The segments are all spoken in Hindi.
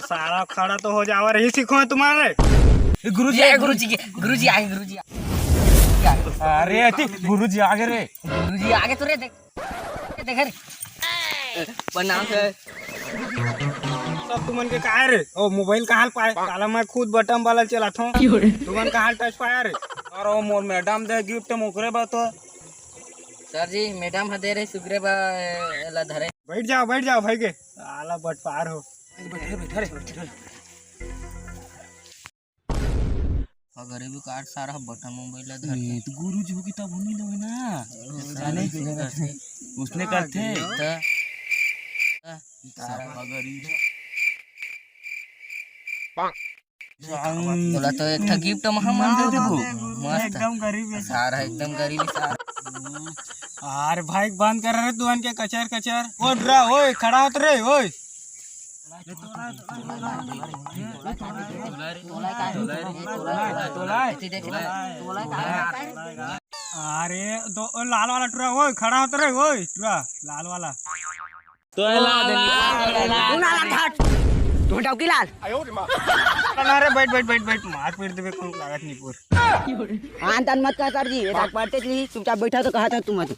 सारा खड़ा तो हो जावा रही सीखो है तुम्हारे। गुरुजी आए गुरुजी आए। अरे अति गुरुजी आगे रे। गुरुजी आगे तो रे देख रे प्रणाम सर। सब तुमन के काहे रे? ओ मोबाइल कहाँ पाए? काला मैं खुद बटन वाला चलाता हूँ। तुमन कहाँ टच पाया रे? और वो मोर मैडम दे गिफ्ट मोकरे बा तो। सर जी मैडम दे रहे सुग्रे बा ला धरे। बैठ जाओ भाई के। आला बट पार हो। बैठा रे। गरीबी कार्ड सारा बटन मोबाइल ला धरे। तो गुरुजी हो किताब होनी लो ना जाने उसने करते सारा गरीब बोला तो एक था गिफ्ट महामन दे देबो मस्त एकदम गरीब है सारा एकदम गरीबी सारा। अरे भाई बंद कर रहे तुमन के कचर। ओ ड्रा ओए खड़ा होत रे ओए। अरे दो लाल वाला टुरा ओए खड़ा होत रे ओए टुरा लाल वाला तो ढूंढाओ की लाल अरे बैठ मार पीट देबे कोन लागत नहीं पूर। आंतन मत कर सर जी ये पढ़ते नहीं चुपचाप बैठा तो कहा था तुम मत।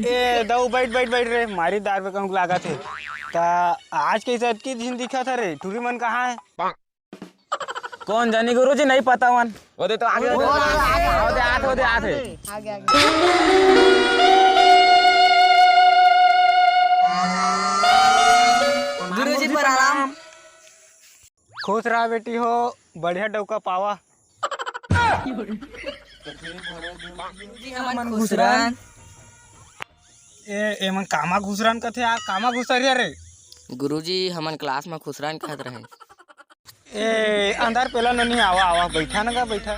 ए दऊ बैठ रे मारी दार पे कहूं लागत है ता आज के साथ की दिन दिखा था रे टूरी मन कहाँ है? कौन जानी गुरुजी नहीं पता वन वो दे तो आगे आते गुरुजी पर आराम। खुश रहा बेटी हो बढ़िया डौका पावा। हमन खुसरान एमन कामा घुसरान कथे आ कामा घुसरिया रे। गुरुजी हमन क्लास में खुसरान कहत रहे। ए अंदर पेला नहीं आवा बैठा ना बैठा।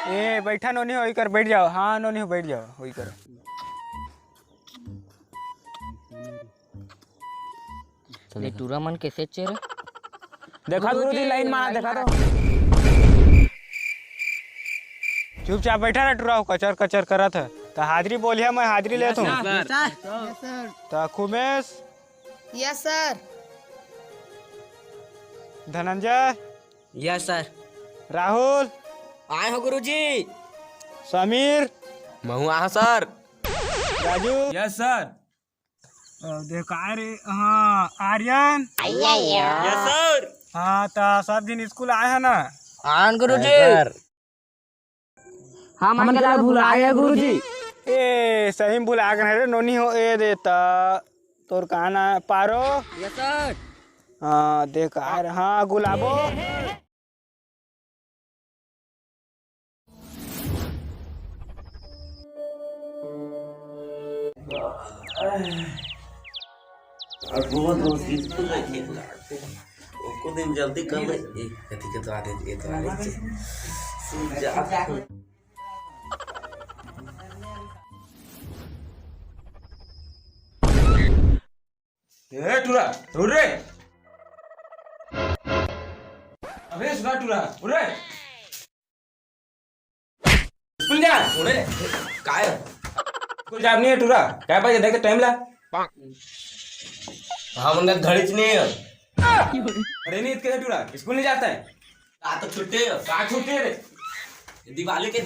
ए बैठा नोनी होई कर बैठ जाओ। हाँ नोनी हो बैठ जाओ होई कर। ये टूरा मन कैसे चेरे देखा गुरुजी लाइन मारा देखा तो चुपचाप बैठा रह टुरा कचर करत है तो हाजिरी बोलिया मैं हाजिरी लेता हूँ। तो Khumesh yes sir. Dhananjay yes sir. Rahul आए हो गुरुजी। समीर महू आहा सर। Raju yes sir. देखा रे हाँ आर्यन यस सर। हाँ तो सब दिन स्कूल आए है ना? आन गुरुजी। हमन के भुला गए गुरुजी। ए सही में भुला गए रे नोनी हो। ए देता तोर कहना पारो। Yes sir. हाँ देखा रे हाँ गुलाबो उनको दिन जल्दी कर ले कथी के तो आदे ये तो आदे सूझ जा। ए टूरा उड़ रे अबे सुना टूरा उड़ रे स्कूल जा उड़ रे काय स्कूल जा नहीं है टूरा क्या बजे देख टाइम ला हम ने घड़ी नहीं है। अरे नहीं इतने टूरा स्कूल नहीं जाता है का तो छुट्टी है का छूटे रे दिवाली के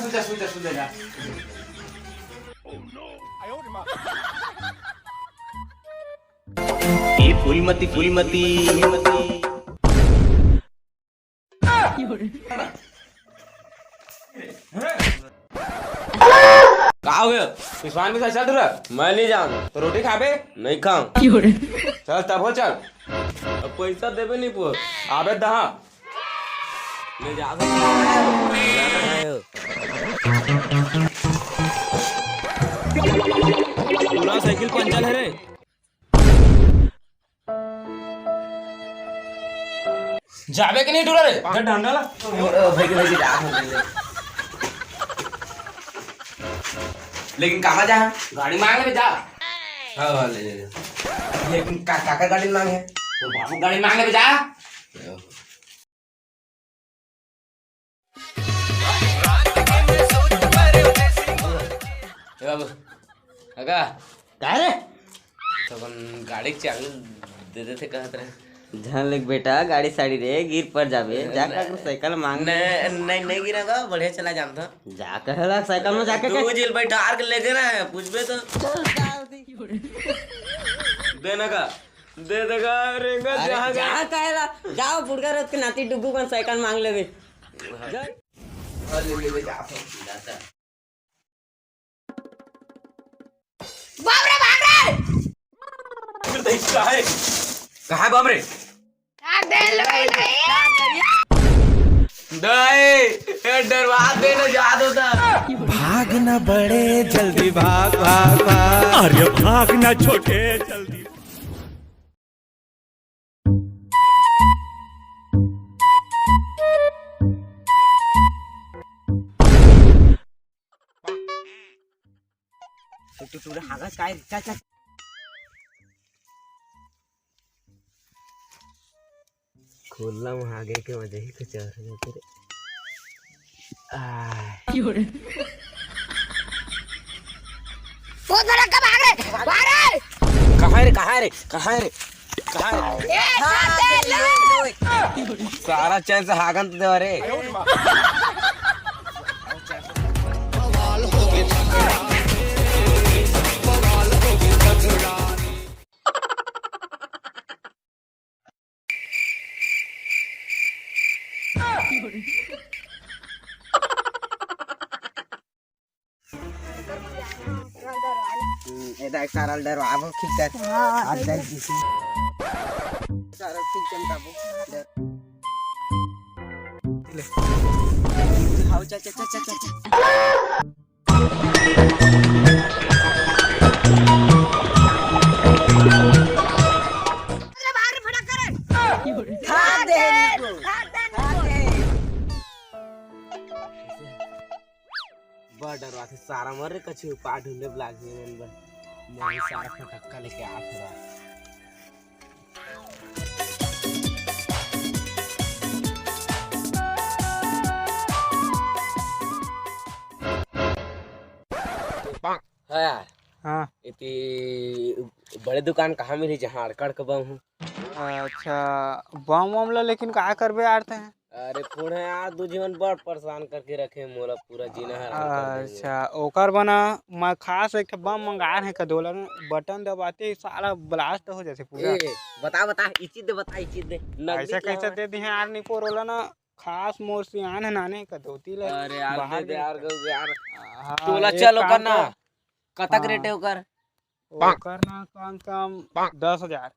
सुन जा ये फूलमती का हो गया पिछवान में चल टूरा मैं नहीं जाऊँ तो रोटी खाबे नहीं खाऊं। चल तब हो चल अब पैसा देवे नहीं पो आबे दहा ले जा पूरा साइकिल पंचर है रे जाबे कि नहीं टूरा रे डंडा ला भाई के जा लेकिन कहाँ जा गाड़ी मांगने में जा। हाँ ले लेकिन काका गाड़ी मांगे तो बाबू गाड़ी मांगने में जा। बाबू अगा काय रे तो गाड़ी की चाबी दे देते कहत रहे ध्यान लेक बेटा गाड़ी साड़ी रे गिर पर जाबे जाकर साइकिल मांग नहीं गिरेगा बढ़िया चला जानता जा कहला साइकिल में जाके तू जेल बैठा आर के लेके ना पूछबे तो देना का दे देगा रेंगा जहां जा कहला जाओ बुढ़गा रथ के नाती डुगू कन साइकिल मांग लेबे ले जा जाता बाप रे भाग रे कहाँ है बम रे काट दे लगे दे डरवा देना याद होता भागना बड़े जल्दी भाग भाग भाग अरे भागना छोटे जल्दी तू हागा काय चल चल खोलना वहाँ आगे के वजह ही कुछ और है तेरे वो जरा कब भाग रे कहाँ है रे कहाँ है रे कहाँ है रे कहाँ है ए काट दे सारा चैन से हागन तो दे रे एदा सारा डर आबो ठीक कर आज दर किसी सारा ठीक चमकाबो ले हाउ चल चल चल चल अरे भाग रे फटाक कर खा दे इनको बड़ा डरवा थे सारा मर कछु पा ढूंढे ब्लाक में मैं सारा फटक्का लेके आ रहा है हाँ इतनी बड़े दुकान कहाँ मिली जहाँ अड़कड़ के बम हूँ अच्छा बम वम ला लेकिन का करबे आते हैं अरे पुणे यार दू जीवन बड़ परेशान करके रखे मोला पूरा जीना है अच्छा ओकर बना मैं खास एक बम मंगा रहे का दोलन बटन दबाते ही सारा ब्लास्ट हो जाते पूरा बता बता ई चीज दे बता ई चीज दे ऐसे कैसे दे दी हैं यार नहीं पोरोला ना खास मोर सियान है नाने का दोती ले अरे यार बाहर दे यार यार हाँ, तोला एक चल काम ओकर ना कर, कतक हाँ। रेट है ओकर ओकर ना कम कम 10,000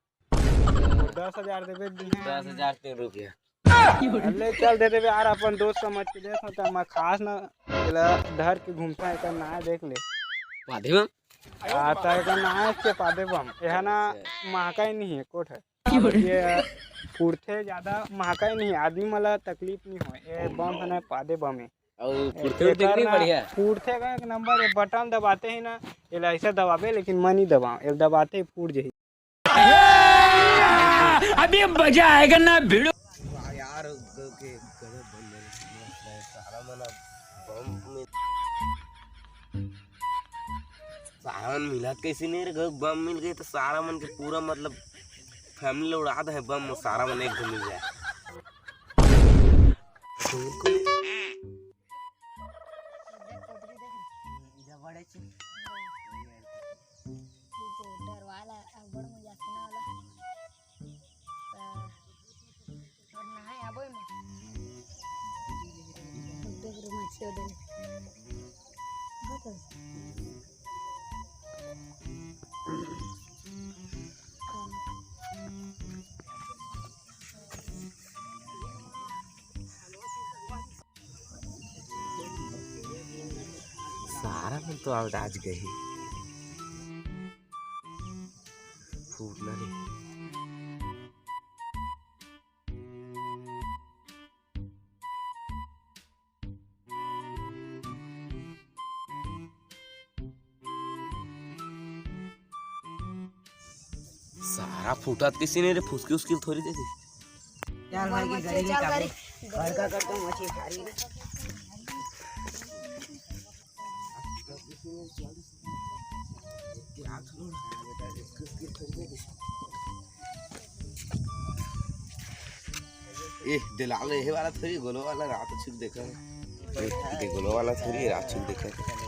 10,000 देबे दी हैं 10,003 रुपया ले चल दे देबे यार अपन दोस्त समझ के देख होता मैं खास ना इला धर के घूमता है का ना देख ले पाधे में आता है का ना के पादे बम यह ना महकाई नहीं है कोठ है ये फूटते ज्यादा महकाई नहीं है आदमी मला तकलीफ नहीं हो ये बम है ना पादे बम है और फुर्ती देखनी बढ़िया फूटते का एक नंबर ये बटन दबाते ही ना ये ऐसे दबावे लेकिन मैं नहीं दबाऊं एक दबाते ही फूट जाही अभी मजा आएगा ना भिड़ो यार के गड़े बंद सारा मना बम में सावन मिला कैसे नहीं रे बम मिल गए तो सारा मन के पूरा मतलब फैमिली उड़ा दे बम सारा मन एक मिल जाए सारा मन तो आज गई फूटना नहीं सारा फूटा किसी ने फुसकी उसकी थोड़ी दे दी चल भाई की गाड़ी निकाल घर का करके मछली खा रही है ए दिलाल ये वाला थोड़ी गोलो वाला रात छुप देखा ये गोलो वाला थोड़ी रात छुप देखा